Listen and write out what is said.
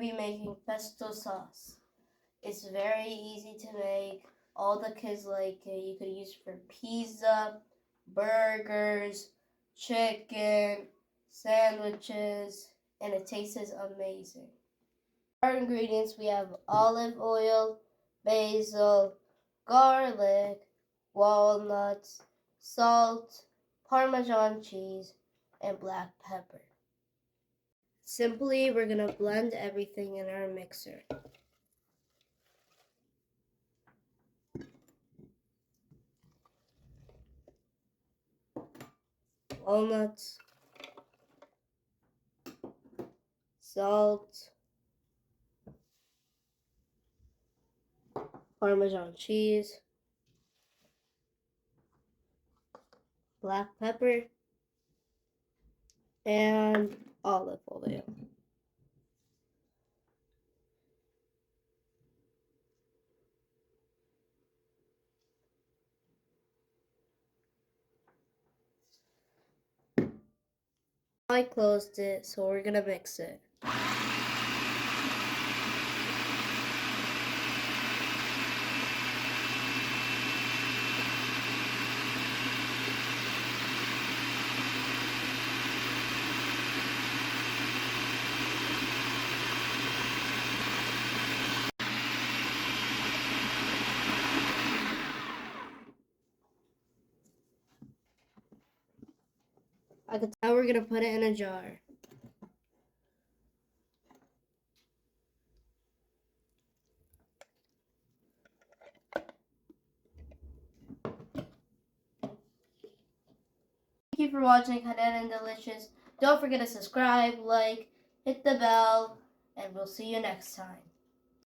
be making pesto sauce. It's very easy to make. All the kids like it. You could use it for pizza, burgers, chicken, sandwiches, and it tastes amazing. Our ingredients, we have olive oil, basil, garlic, walnuts, salt, Parmesan cheese, and black pepper. Simply, we're going to blend everything in our mixer. Walnuts, salt, Parmesan cheese, black pepper, and olive oil. I closed it, so we're gonna mix it. Now we're gonna put it in a jar. Thank you for watching Hot and Delicious. Don't forget to subscribe, like, hit the bell, and we'll see you next time.